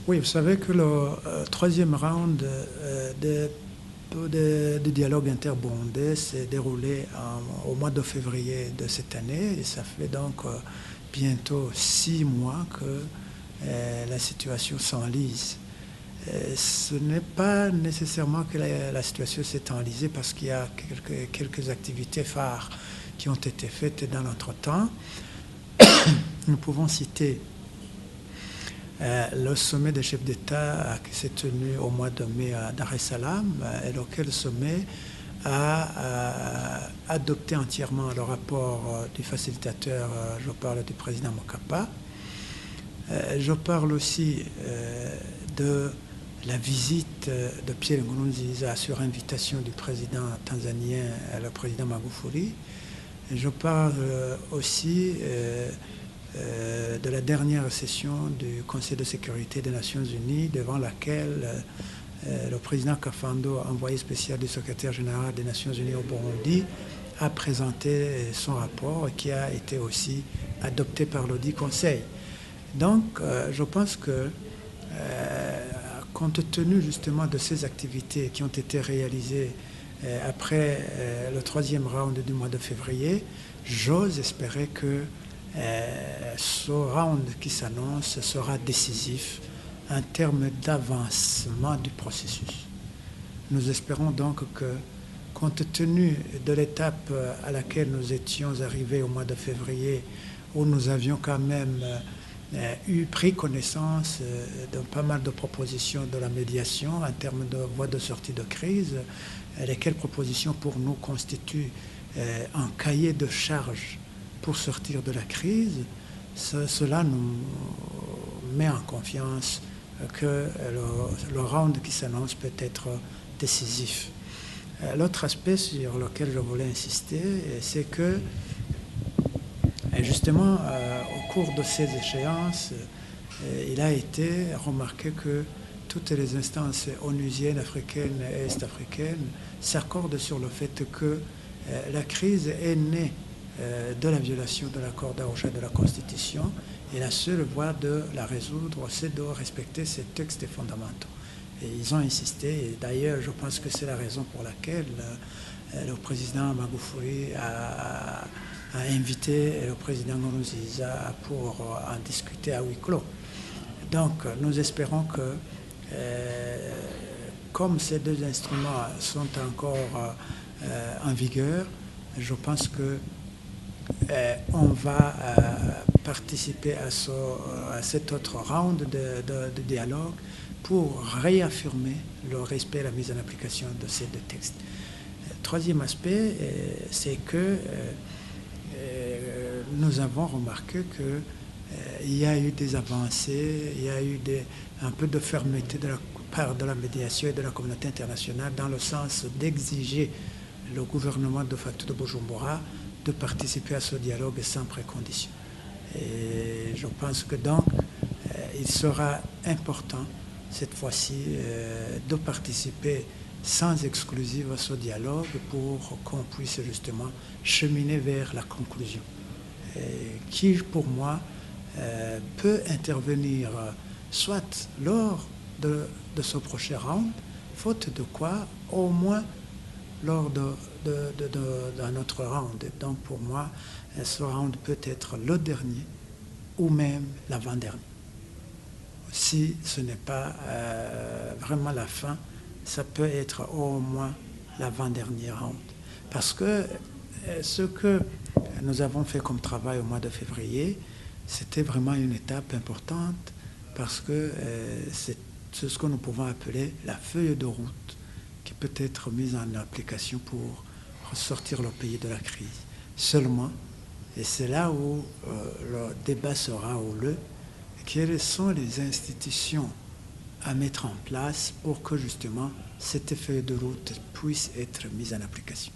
Oui, vous savez que le troisième round de dialogue interburundais s'est déroulé au mois de février de cette année et ça fait donc bientôt 6 mois que la situation s'enlise. Ce n'est pas nécessairement que la situation s'est enlisée parce qu'il y a quelques activités phares qui ont été faites dans l'entretemps. Nous pouvons citer le sommet des chefs d'État qui s'est tenu au mois de mai à Dar es Salaam et lequel sommet a adopté entièrement le rapport du facilitateur, je parle du président Mokapa. Je parle aussi de la visite de Pierre Nkurunziza sur invitation du président tanzanien, le président Magufuli. Je parle aussi de la dernière session du Conseil de sécurité des Nations Unies, devant laquelle le président Kafando, envoyé spécial du secrétaire général des Nations Unies au Burundi, a présenté son rapport qui a été aussi adopté par l'audit Conseil. Donc, je pense que, compte tenu justement de ces activités qui ont été réalisées après le troisième round du mois de février, j'ose espérer que ce round qui s'annonce sera décisif en termes d'avancement du processus. Nous espérons donc que, compte tenu de l'étape à laquelle nous étions arrivés au mois de février, où nous avions quand même pris connaissance de pas mal de propositions de la médiation en termes de voies de sortie de crise, lesquelles propositions pour nous constituent un cahier de charges pour sortir de la crise. Cela nous met en confiance que le round qui s'annonce peut être décisif. L'autre aspect sur lequel je voulais insister, c'est que justement au cours de ces échéances, il a été remarqué que toutes les instances onusiennes, africaines et est-africaines s'accordent sur le fait que la crise est née de la violation de l'accord d'Arusha de la Constitution, et la seule voie de la résoudre, c'est de respecter ces textes fondamentaux. Et ils ont insisté, et d'ailleurs je pense que c'est la raison pour laquelle le président Magufuli a invité le président Nkurunziza pour en discuter à huis clos. Donc nous espérons que, comme ces deux instruments sont encore en vigueur, je pense que on va participer à cet autre round de dialogue pour réaffirmer le respect et la mise en application de ces deux textes. Troisième aspect, c'est que nous avons remarqué qu'il y a eu des avancées, il y a eu un peu de fermeté de la part de la médiation et de la communauté internationale dans le sens d'exiger le gouvernement de Fatou de Bujumbura de participer à ce dialogue sans précondition. Et je pense que donc il sera important cette fois-ci de participer sans exclusive à ce dialogue pour qu'on puisse justement cheminer vers la conclusion, qui pour moi peut intervenir soit lors de ce prochain round, faute de quoi au moins lors d'un autre round. Donc pour moi, ce round peut être le dernier ou même l'avant-dernier. Si ce n'est pas vraiment la fin, ça peut être au moins l'avant-dernier round. Parce que ce que nous avons fait comme travail au mois de février, c'était vraiment une étape importante parce que c'est ce que nous pouvons appeler la feuille de route qui peut être mise en application pour ressortir le pays de la crise. Seulement, et c'est là où le débat sera au lieu, quelles sont les institutions à mettre en place pour que justement cette feuille de route puisse être mise en application.